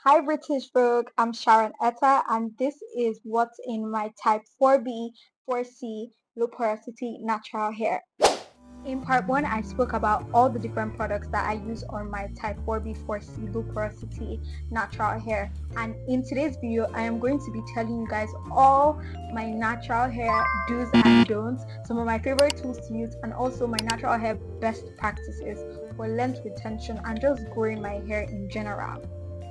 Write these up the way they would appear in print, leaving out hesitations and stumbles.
Hi British folk, I'm Sharon Etta and this is what's in my type 4B, 4C low porosity natural hair. In part 1, I spoke about all the different products that I use on my type 4B, 4C low porosity natural hair, and in today's video I am going to be telling you guys all my natural hair do's and don'ts, some of my favorite tools to use, and also my natural hair best practices for length retention and just growing my hair in general.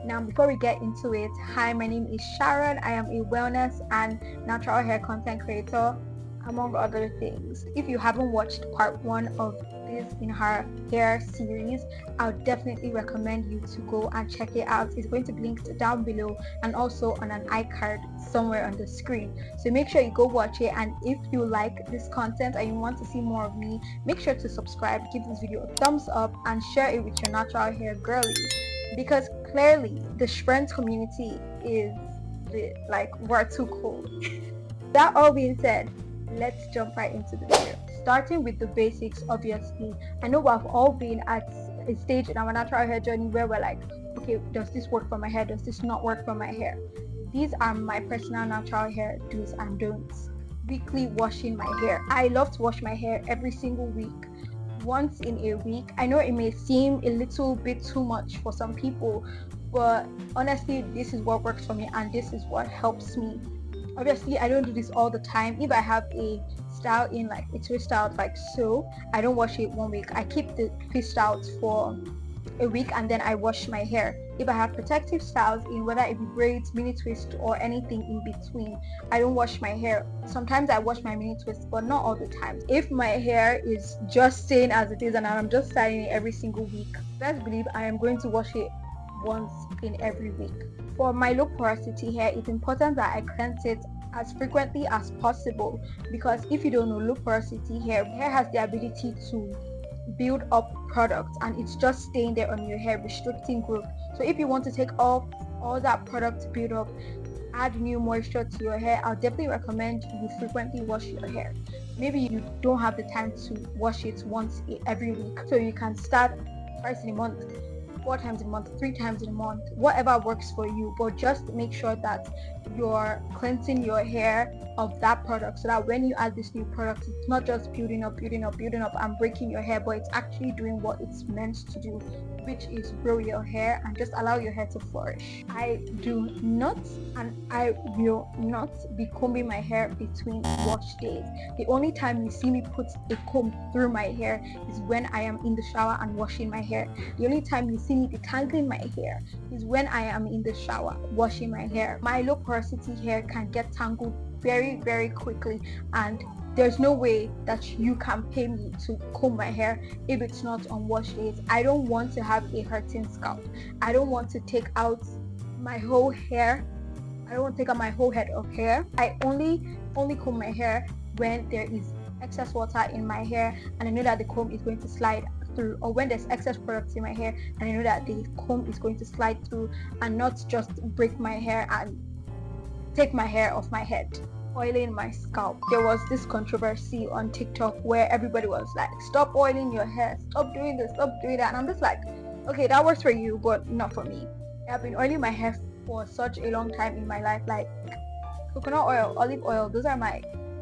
Now, before we get into it, hi, my name is Sharon. I am a wellness and natural hair content creator, among other things. If you haven't watched part 1 of this in her hair series, I would definitely recommend you to go and check it out. It's going to be linked down below and also on an iCard somewhere on the screen. So make sure you go watch it, and if you like this content and you want to see more of me, make sure to subscribe, give this video a thumbs up, and share it with your natural hair girlies, because clearly the Sprint community is we're too cool. That all being said, let's jump right into the video. Starting with the basics, obviously, I know we've all been at a stage in our natural hair journey where we're like, okay, does this work for my hair, does this not work for my hair? These are my personal natural hair do's and don'ts. Weekly washing my hair. I love to wash my hair every single week, once in a week. I know it may seem a little bit too much for some people, but honestly this is what works for me and this is what helps me. Obviously I don't do this all the time. If I have a style in like a twist out like so, I don't wash it 1 week. I keep the twist out for a week and then I wash my hair. If I have protective styles in, whether it be braids, mini twist, or anything in between, I don't wash my hair. Sometimes I wash my mini twist, but not all the time. If my hair is just staying as it is and I'm just styling it every single week, best believe I am going to wash it once in every week. For my low porosity hair, it's important that I cleanse it as frequently as possible, because if you don't know, low porosity hair has the ability to build up product and it's just staying there on your hair, restricting growth. So if you want to take off all that product to build up, add new moisture to your hair, I'll definitely recommend you frequently wash your hair. Maybe you don't have the time to wash it once every week, so you can start twice in a month, 4 times in a month, 3 times in a month, whatever works for you. But just make sure that you're cleansing your hair of that product, so that when you add this new product, it's not just building up and breaking your hair, but it's actually doing what it's meant to do, which is grow your hair and just allow your hair to flourish. I do not and I will not be combing my hair between wash days. The only time you see me put a comb through my hair is when I am in the shower and washing my hair. The only time you see me detangling my hair is when I am in the shower washing my hair. My low porosity hair can get tangled very quickly, and there's no way that you can pay me to comb my hair if it's not on wash days. I don't want to have a hurting scalp. I don't want to take out my whole hair. I don't want to take out my whole head of hair. I only comb my hair when there is excess water in my hair and I know that the comb is going to slide through, or when there's excess products in my hair and I know that the comb is going to slide through and not just break my hair and take my hair off my head. Oiling my scalp. There was this controversy on TikTok where everybody was like, stop oiling your hair, stop doing this, stop doing that, and I'm just like, okay, that works for you but not for me. I've been oiling my hair for such a long time in my life, like coconut oil, olive oil, those are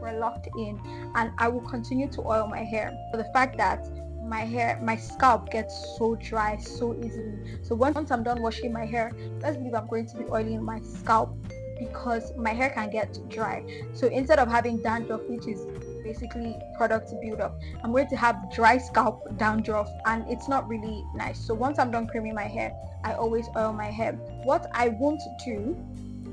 were locked in, and I will continue to oil my hair. For the fact that my scalp gets so dry so easily. So once I'm done washing my hair, let's believe I'm going to be oiling my scalp, because my hair can get dry. So instead of having dandruff, which is basically product build up, I'm going to have dry scalp dandruff, and it's not really nice. So once I'm done creaming my hair, I always oil my hair. What I won't do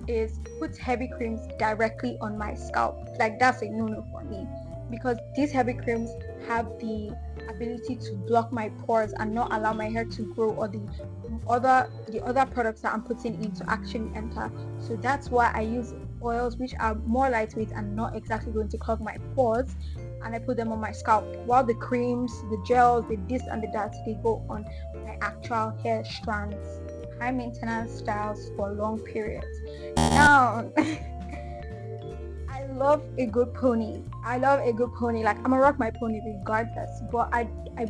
is put heavy creams directly on my scalp. Like, that's a no-no for me, because these heavy creams have the ability to block my pores and not allow my hair to grow, or the other products that I'm putting in to actually enter. So that's why I use oils which are more lightweight and not exactly going to clog my pores, and I put them on my scalp, while the creams, the gels, the this and the that, they go on my actual hair strands. High maintenance styles for long periods. Now I love a good pony. Like, I'm gonna rock my pony regardless, but I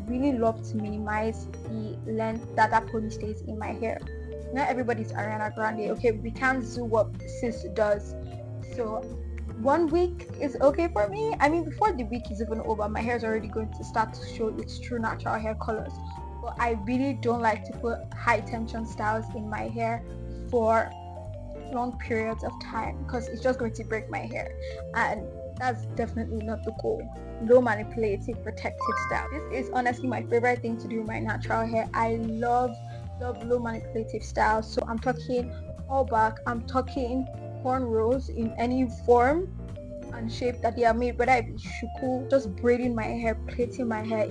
really love to minimize the length that pony stays in my hair. not everybody's Ariana Grande. Okay, we can't do what sis does. So 1 week is okay for me. I mean, before the week is even over, my hair is already going to start to show its true natural hair colors. But I really don't like to put high tension styles in my hair for long periods of time because it's just going to break my hair, and that's definitely not the goal. Low manipulative protective style. This is honestly my favorite thing to do with my natural hair. I love low manipulative style. So I'm talking all back, I'm talking cornrows in any form and shape that they are made, whether it be shuku, just braiding my hair, plaiting my hair.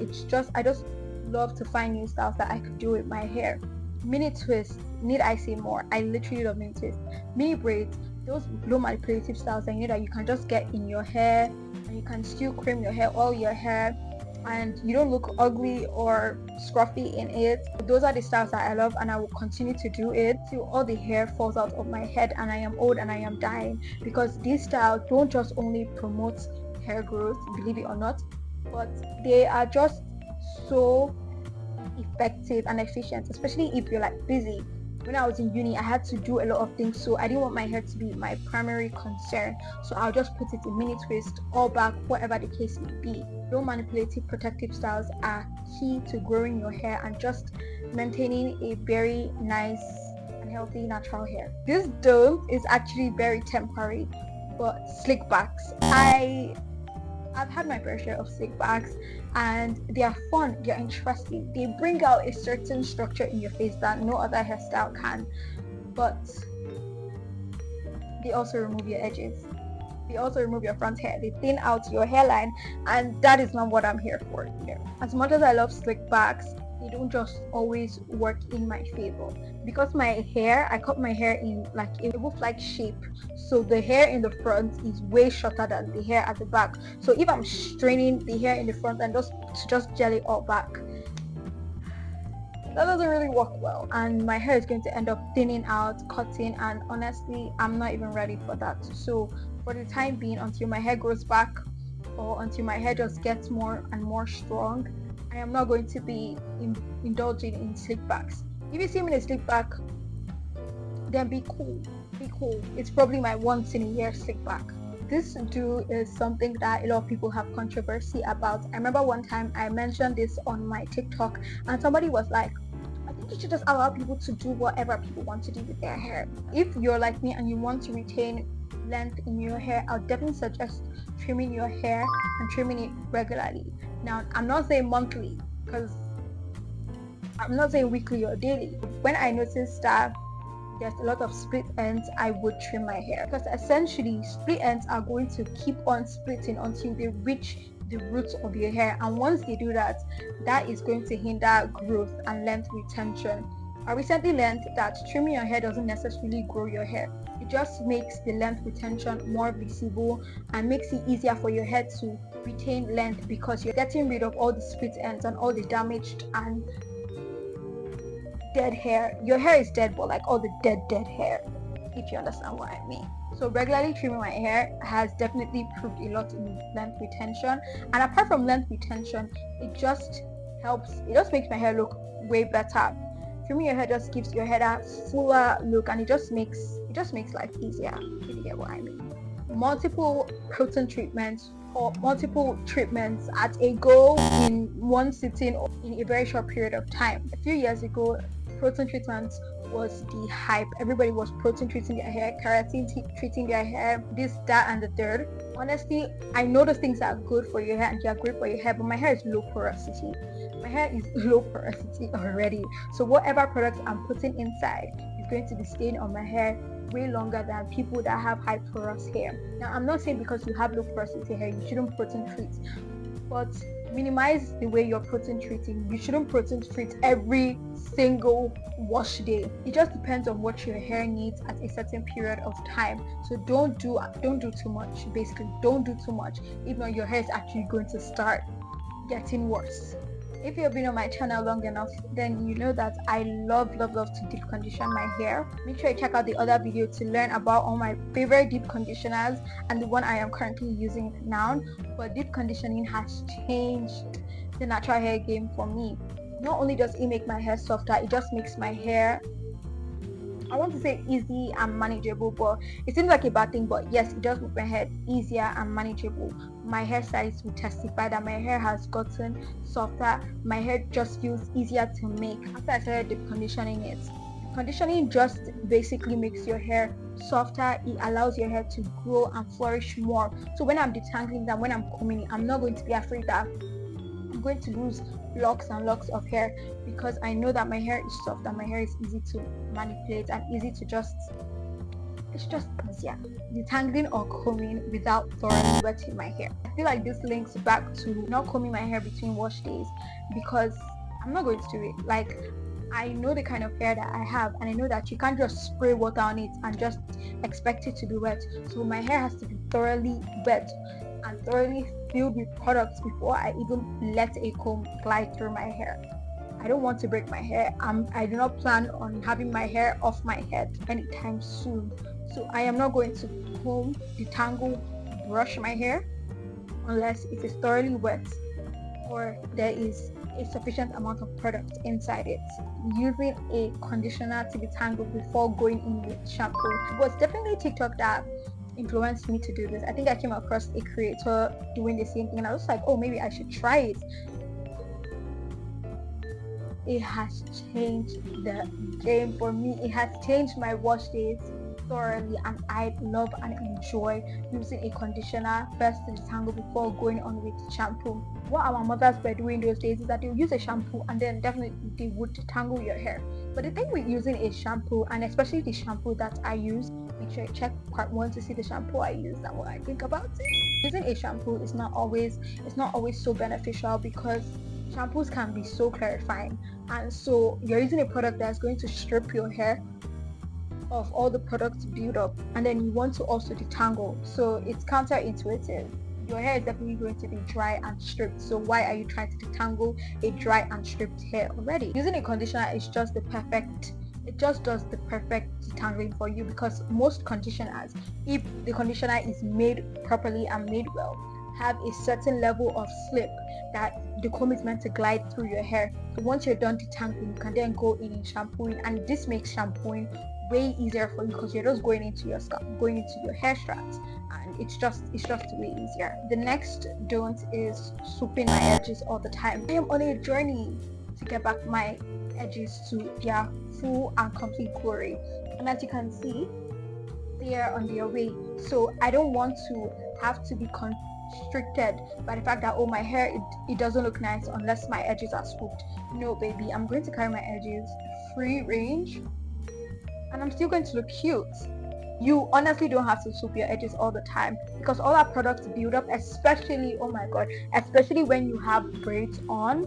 I just love to find new styles that I could do with my hair. Mini twists, need I say more? I literally love mini twists. Mini braids, those low manipulative styles that that you can just get in your hair and you can still cream your hair, oil your hair, and you don't look ugly or scruffy in it. Those are the styles that I love, and I will continue to do it till all the hair falls out of my head and I am old and I am dying, because these styles don't just only promote hair growth, believe it or not, but they are just so effective and efficient, especially if you're like busy. When I was in uni, I had to do a lot of things, so I didn't want my hair to be my primary concern, so I'll just put it in mini twist, all back, whatever the case may be. Low manipulative protective styles are key to growing your hair and just maintaining a very nice and healthy natural hair. This dome is actually very temporary, but slick backs, I've had my fair share of slick backs, and they are fun, they're interesting, they bring out a certain structure in your face that no other hairstyle can, but they also remove your edges, they also remove your front hair, they thin out your hairline, and that is not what I'm here for either. As much as I love slick backs, they don't just always work in my favor, because I cut my hair in like a wolf like shape, so the hair in the front is way shorter than the hair at the back. So if I'm straining the hair in the front and just gel it all back, that doesn't really work well, and my hair is going to end up thinning out, cutting, and honestly I'm not even ready for that. So for the time being, until my hair grows back or until my hair just gets more and more strong, I am not going to be indulging in slick backs. If you see me in a slick back, then be cool. It's probably my once in a year slick back. This do is something that a lot of people have controversy about. I remember one time I mentioned this on my TikTok, and somebody was like, I think you should just allow people to do whatever people want to do with their hair. If you're like me and you want to retain length in your hair, I'll definitely suggest trimming your hair and trimming it regularly. Now, I'm not saying monthly, because I'm not saying weekly or daily. When I notice that there's a lot of split ends, I would trim my hair, because essentially split ends are going to keep on splitting until they reach the roots of your hair, and once they do that, that is going to hinder growth and length retention. I recently learned that trimming your hair doesn't necessarily grow your hair. It just makes the length retention more visible and makes it easier for your hair to retain length, because you're getting rid of all the split ends and all the damaged and dead hair. Your hair is dead, but like all the dead hair, if you understand what I mean. So regularly trimming my hair has definitely proved a lot in length retention, and apart from length retention, it just makes my hair look way better. Trimming your hair just gives your hair a fuller look, and it just makes life easier, if you get what I mean. Multiple protein treatments or multiple treatments at a go in one sitting or in a very short period of time. A few years ago, protein treatments was the hype. Everybody was protein treating their hair, keratin treating their hair, this, that, and the third. Honestly, I know those things are good for your hair and they are great for your hair, but my hair is low porosity. My hair is low porosity already. So whatever products I'm putting inside is going to be staying on my hair way longer than people that have high porous hair. Now, I'm not saying because you have low porosity hair, you shouldn't protein treat, but minimize the way you're protein treating. You shouldn't protein treat every single wash day. It just depends on what your hair needs at a certain period of time. So don't do too much. Basically, don't do too much. If not, your hair is actually going to start getting worse. If you've been on my channel long enough, then you know that I love to deep condition my hair. Make sure you check out the other video to learn about all my favorite deep conditioners and the one I am currently using now. But deep conditioning has changed the natural hair game for me. Not only does it make my hair softer, it just makes my hair I want to say easy and manageable, but it seems like a bad thing. But yes, it does make my hair easier and manageable. My hairstylist will testify that my hair has gotten softer. My hair just feels easier to make after I started deep conditioning it. Conditioning just basically makes your hair softer. It allows your hair to grow and flourish more. So when I'm detangling them, when I'm combing it, I'm not going to be afraid that I'm going to lose locks and locks of hair, because I know that my hair is soft and my hair is easy to manipulate and easy to it's just easier detangling or combing without thoroughly wetting my hair. I feel like this links back to not combing my hair between wash days, because I'm not going to do it. Like, I know the kind of hair that I have, and I know that you can't just spray water on it and just expect it to be wet. So my hair has to be thoroughly wet and thoroughly filled with products before I even let a comb glide through my hair. I don't want to break my hair. I do not plan on having my hair off my head anytime soon. So I am not going to comb, detangle, brush my hair unless it is thoroughly wet or there is a sufficient amount of product inside it. Using a conditioner to detangle before going in with shampoo. It was definitely TikTok that influenced me to do this. I think I came across a creator doing the same thing and I was like, oh, maybe I should try it. It has changed the game for me. It has changed my wash days thoroughly, and I love and enjoy using a conditioner first to detangle before going on with shampoo. What our mothers were doing those days is that they would use a shampoo and then definitely they would detangle your hair. But the thing with using a shampoo, and especially the shampoo that I use, make sure you check part 1 to see the shampoo I use and what I think about it. Using a shampoo is not always so beneficial, because shampoos can be so clarifying, and so you're using a product that's going to strip your hair of all the products build up, and then you want to also detangle, so it's counterintuitive. Your hair is definitely going to be dry and stripped, so why are you trying to detangle a dry and stripped hair already? Using a conditioner is just it just does the perfect detangling for you, because most conditioners, if the conditioner is made properly and made well, have a certain level of slip that the comb is meant to glide through your hair. So once you're done detangling, you can then go in and shampooing, and this makes shampooing way easier for you because you're just going into your scalp, going into your hair strands, and it's just way easier. The next don't is swooping my edges all the time. I am on a journey to get back my edges to their full and complete glory, and as you can see, they are on their way. So I don't want to have to be constricted by the fact that, oh, my hair, it doesn't look nice unless my edges are swooped. No, baby, I'm going to carry my edges free range and I'm still going to look cute. You honestly don't have to swoop your edges all the time, because all our products build up, especially, oh my god, especially when you have braids on.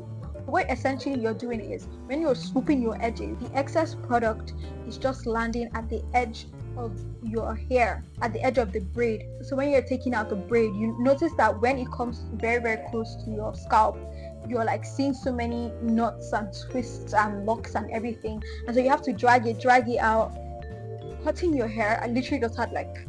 What essentially you're doing is, when you're swooping your edges, the excess product is just landing at the edge of your hair, at the edge of the braid. So when you're taking out the braid, you notice that when it comes very, very close to your scalp, you're like seeing so many knots and twists and locks and everything, and so you have to drag it out. Cutting your hair, I literally just had like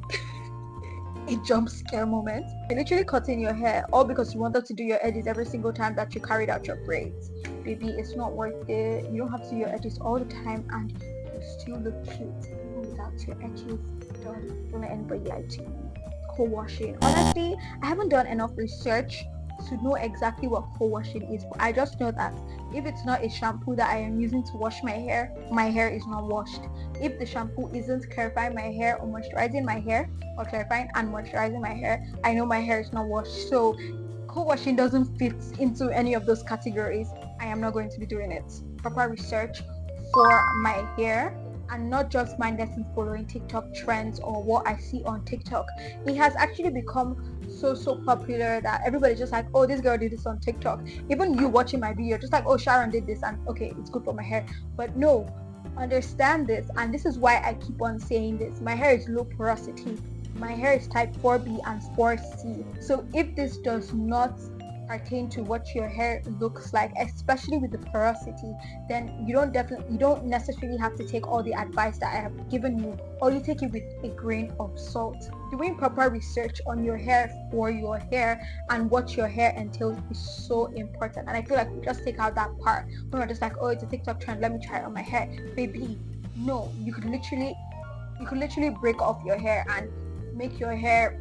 a jump scare moment. You're literally cutting your hair all because you wanted to do your edges every single time that you carried out your braids. Baby, it's not worth it. You don't have to do your edges all the time and you still look cute even without your edges done. Don't let anybody lie to you. Co-washing, honestly, I haven't done enough research to know exactly what co-washing is, but I just know that if it's not a shampoo that I am using to wash my hair is not washed. If the shampoo isn't clarifying my hair or moisturizing my hair, or clarifying and moisturizing my hair, I know my hair is not washed. So co-washing doesn't fit into any of those categories. I am not going to be doing it. Proper research for my hair, and not just mindlessly following TikTok trends or what I see on TikTok. It has actually become so popular that everybody's just like, oh, this girl did this on TikTok. Even you watching my video, just like, oh, Sharon did this and okay, it's good for my hair. But no, understand this, and this is why I keep on saying this. My hair is low porosity. My hair is type 4B and 4C. So if this does not pertain to what your hair looks like, especially with the porosity, then you don't necessarily have to take all the advice that I have given you, or you take it with a grain of salt. Doing proper research on your hair for your hair and what your hair entails is so important, and I feel like we just take out that part when we're just like, oh, it's a TikTok trend, let me try it on my hair. Baby, No, you could literally break off your hair and make your hair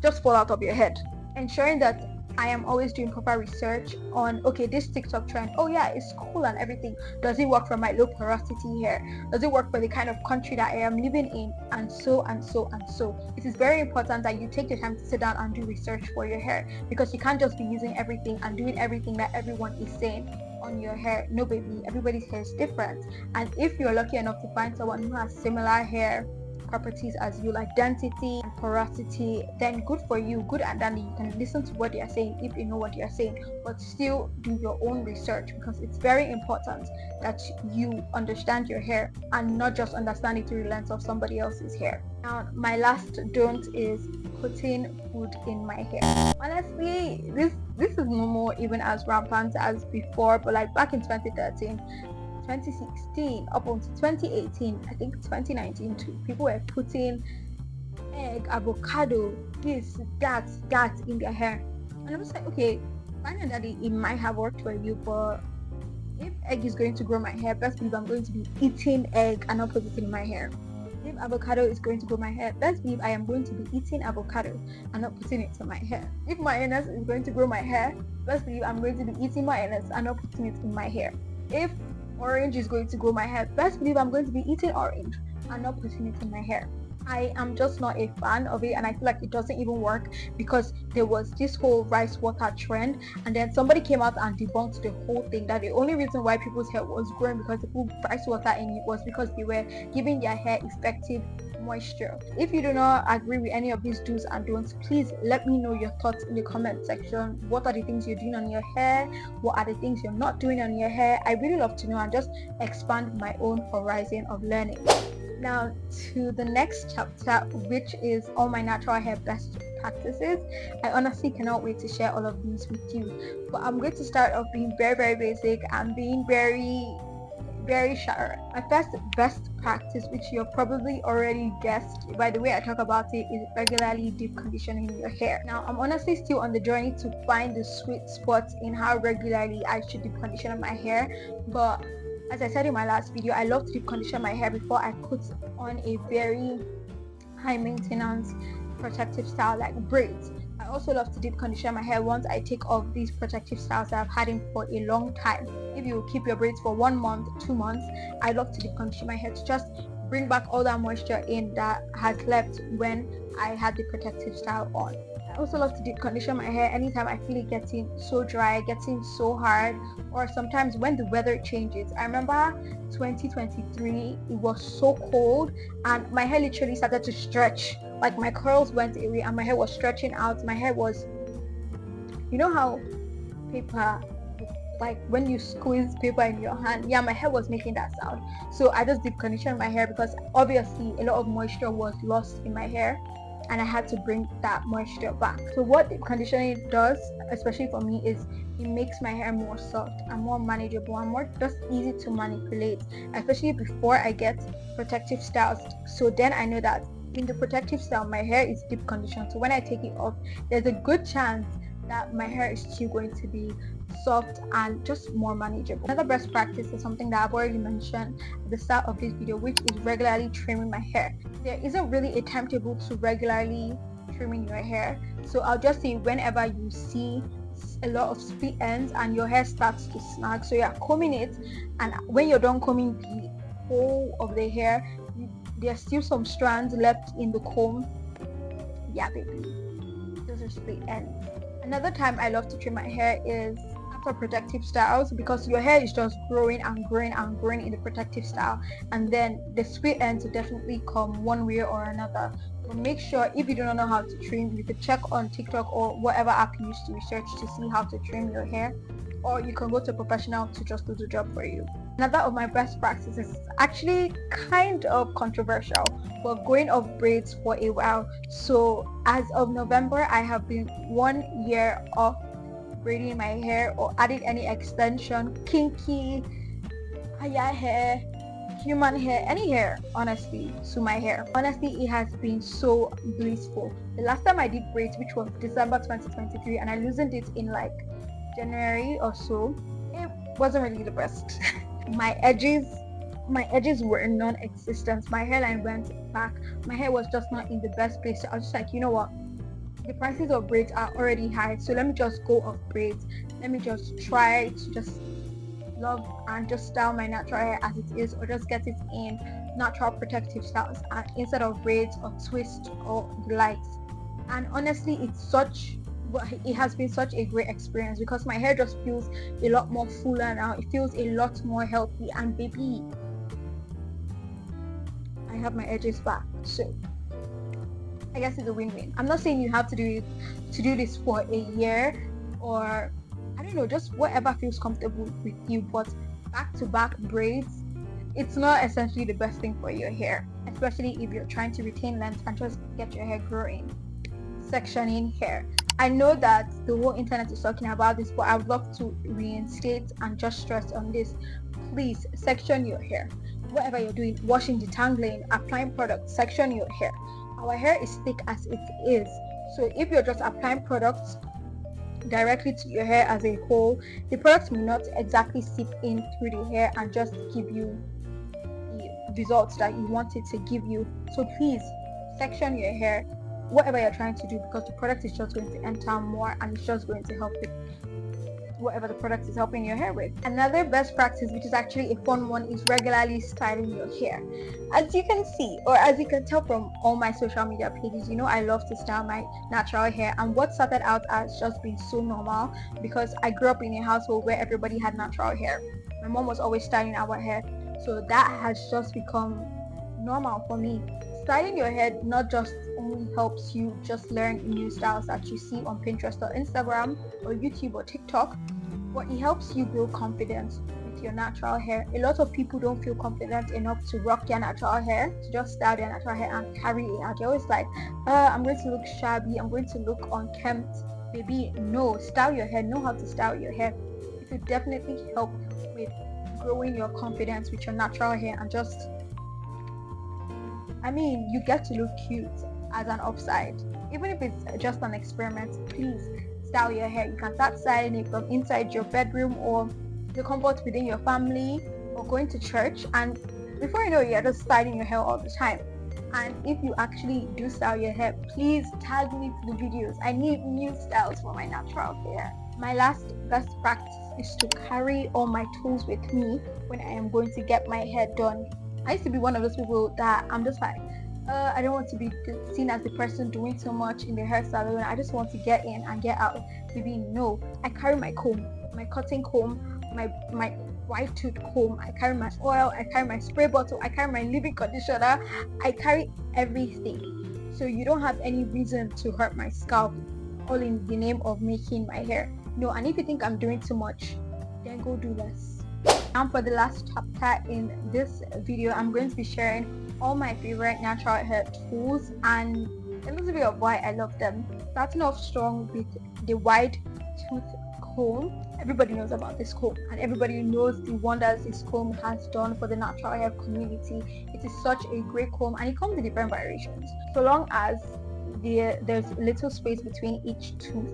just fall out of your head. Ensuring that I am always doing proper research on, okay, this TikTok trend, oh yeah, it's cool and everything. Does it work for my low porosity hair? Does it work for the kind of country that I am living in? And so and so and so. It is very important that you take the time to sit down and do research for your hair, because you can't just be using everything and doing everything that everyone is saying on your hair. No baby, everybody's hair is different. And if you're lucky enough to find someone who has similar hair properties as you, like density and porosity, then good for you, good and dandy. You can listen to what they are saying if you know what they are saying, but still do your own research, because it's very important that you understand your hair and not just understand it through the lens of somebody else's hair. Now, my last don't is putting food in my hair. Honestly, this is no more even as rampant as before, but like back in 2013, 2016 up until 2018, I think 2019 too, people were putting egg, avocado, this, that in their hair. And I was like, okay, fine that it might have worked for you, but if egg is going to grow my hair, best believe I'm going to be eating egg and not putting it in my hair. If avocado is going to grow my hair, best believe I am going to be eating avocado and not putting it in my hair. If mayonnaise is going to grow my hair, best believe I'm going to be eating mayonnaise and not putting it in my hair. If orange is going to grow my hair, best believe I'm going to be eating orange and not putting it in my hair. I am just not a fan of it, and I feel like it doesn't even work, because there was this whole rice water trend, and then somebody came out and debunked the whole thing, that the only reason why people's hair was growing because they put rice water in it was because they were giving their hair effective moisture. If you do not agree with any of these do's and don'ts, please let me know your thoughts in the comment section. What are the things you're doing on your hair? What are the things you're not doing on your hair? I really love to know and just expand my own horizon of learning. Now to the next chapter, which is all my natural hair best practices. I honestly cannot wait to share all of these with you, but I'm going to start off being very basic and being very sure. My first best practice, which you're probably already guessed by the way I talk about it, is regularly deep conditioning your hair. Now, I'm honestly still on the journey to find the sweet spot in how regularly I should deep condition my hair, but as I said in my last video, I love to deep condition my hair before I put on a very high maintenance protective style like braids. I also love to deep condition my hair once I take off these protective styles that I've had in for a long time. If you keep your braids for 1 month, 2 months, I love to deep condition my hair to just bring back all that moisture in that has left when I had the protective style on. I also love to deep condition my hair anytime I feel it getting so dry, getting so hard, or sometimes when the weather changes. I remember 2023, it was so cold and my hair literally started to stretch. Like my curls went away and my hair was stretching out. My hair was, you know how paper, like when you squeeze paper in your hand, yeah, my hair was making that sound. So I just deep conditioned my hair because obviously a lot of moisture was lost in my hair and I had to bring that moisture back. So what deep conditioning does, especially for me, is it makes my hair more soft and more manageable and more just easy to manipulate, especially before I get protective styles. So then I know that in the protective style my hair is deep conditioned, so when I take it off, there's a good chance that my hair is still going to be soft and just more manageable. Another best practice is something that I've already mentioned at the start of this video, which is regularly trimming my hair. There isn't really a timetable to regularly trimming your hair, so I'll just say whenever you see a lot of split ends and your hair starts to snag, so you're combing it, and when you're done combing the whole of the hair, there's still some strands left in the comb, yeah baby, those are split ends. Another time I love to trim my hair is after protective styles, because your hair is just growing and growing and growing in the protective style, and then the split ends will definitely come one way or another. But make sure, if you do not know how to trim, you could check on TikTok or whatever app you use to research to see how to trim your hair, or you can go to a professional to just do the job for you. Another of my best practices is actually kind of controversial, but going off braids for a while. So as of November, I have been 1 year off braiding my hair or adding any extension, kinky, haya hair, human hair, any hair honestly to my hair. Honestly, it has been so blissful. The last time I did braids, which was December 2023, and I loosened it in like January or so, it wasn't really the best. My edges my edges were non-existent. My hairline went back. My hair was just not in the best place. So I was just like, you know what, the prices of braids are already high, so let me just go off braids. Let me just try to just love and just style my natural hair as it is, or just get it in natural protective styles instead of braids or twist or the likes. And honestly, it has been such a great experience because my hair just feels a lot more fuller now. It feels a lot more healthy, and baby, I have my edges back. So I guess it's a win-win. I'm not saying you have to do this for a year, or I don't know, just whatever feels comfortable with you, but back-to-back braids, it's not essentially the best thing for your hair, especially if you're trying to retain length and just get your hair growing. Sectioning hair. I know that the whole internet is talking about this, but I would love to reinstate and just stress on this. Please section your hair. Whatever you're doing, washing, detangling, applying products, section your hair. Our hair is thick as it is, so if you're just applying products directly to your hair as a whole, the products may not exactly seep in through the hair and just give you the results that you want it to give you. So please section your hair, whatever you're trying to do, because the product is just going to enter more and it's just going to help with whatever the product is helping your hair with. Another best practice, which is actually a fun one, is regularly styling your hair. As you can see, or as you can tell from all my social media pages, you know I love to style my natural hair, and what started out as just being so normal, because I grew up in a household where everybody had natural hair. My mom was always styling our hair, so that has just become normal for me. Styling your hair not just only helps you just learn new styles that you see on Pinterest or Instagram or YouTube or TikTok, but it helps you build confidence with your natural hair. A lot of people don't feel confident enough to rock their natural hair, to just style their natural hair and carry it out. They're always like, I'm going to look shabby, I'm going to look unkempt. Baby, no, style your hair, know how to style your hair. It will definitely help with growing your confidence with your natural hair, and just, I mean, you get to look cute as an upside. Even if it's just an experiment, please style your hair. You can start styling it from inside your bedroom or the comfort within your family, or going to church, and before you know it, you're just styling your hair all the time. And if you actually do style your hair, please tag me for the videos. I need new styles for my natural hair. My last best practice is to carry all my tools with me when I am going to get my hair done. I used to be one of those people that I'm just like, I don't want to be seen as the person doing so much in the hair salon. I just want to get in and get out. Maybe no, I carry my comb, my cotton comb, my white tooth comb, I carry my oil, I carry my spray bottle, I carry my leave-in conditioner, I carry everything. So you don't have any reason to hurt my scalp, all in the name of making my hair. No, and if you think I'm doing too much, then go do less. Now for the last chapter in this video, I'm going to be sharing all my favorite natural hair tools and a little bit of why I love them. Starting off strong with the wide tooth comb. Everybody knows about this comb, and everybody knows the wonders this comb has done for the natural hair community. It is such a great comb, and it comes in different variations. So long as there's little space between each tooth,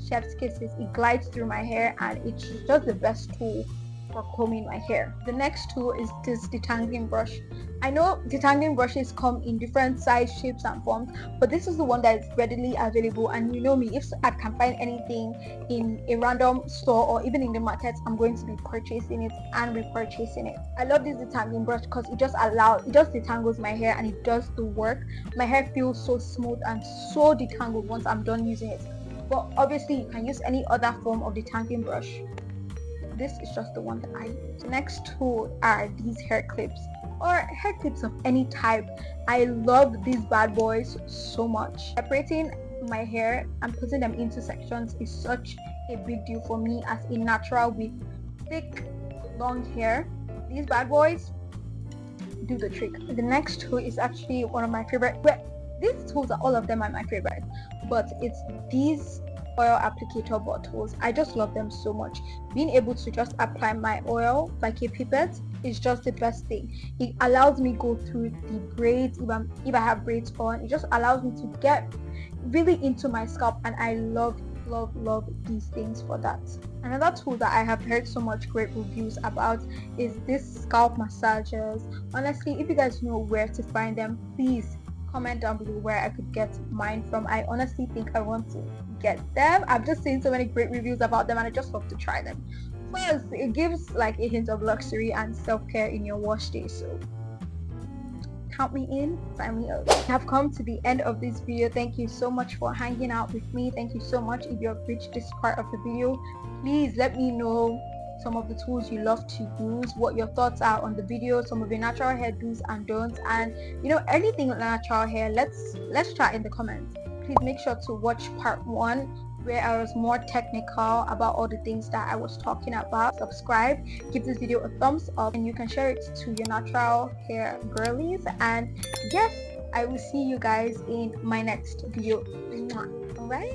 chef's kisses, it glides through my hair, and it's just the best tool for combing my hair. The next tool is this detangling brush. I know detangling brushes come in different size, shapes and forms, but this is the one that is readily available, and you know me, if I can find anything in a random store or even in the market, I'm going to be purchasing it and repurchasing it. I love this detangling brush because it just detangles my hair, and it does the work. My hair feels so smooth and so detangled once I'm done using it. But obviously you can use any other form of detangling brush. This is just the one that I use. The next tool are these hair clips, or hair clips of any type. I love these bad boys so much. Separating my hair and putting them into sections is such a big deal for me as a natural with thick, long hair. These bad boys do the trick. The next tool is actually one of my favorite. Well, these tools, all of them are my favorite, but it's these oil applicator bottles. I just love them so much. Being able to just apply my oil like a pipette is just the best thing. It allows me go through the braids if I have braids on. It just allows me to get really into my scalp, and I love love these things for that. Another tool that I have heard so much great reviews about is this scalp massagers. Honestly, if you guys know where to find them, please comment down below where I could get mine from. I honestly think I want to get them. I've just seen so many great reviews about them and I just hope to try them. Plus, it gives like a hint of luxury and self-care in your wash day, so count me in, sign me up. I have come to the end of this video. Thank you so much for hanging out with me. Thank you so much. If you have reached this part of the video, please let me know some of the tools you love to use, what your thoughts are on the video, some of your natural hair do's and don'ts, and anything with natural hair. Let's chat in the comments. Please make sure to watch part 1 where I was more technical about all the things that I was talking about. Subscribe, give this video a thumbs up, and you can share it to your natural hair girlies. And yes, I will see you guys in my next video. Bye.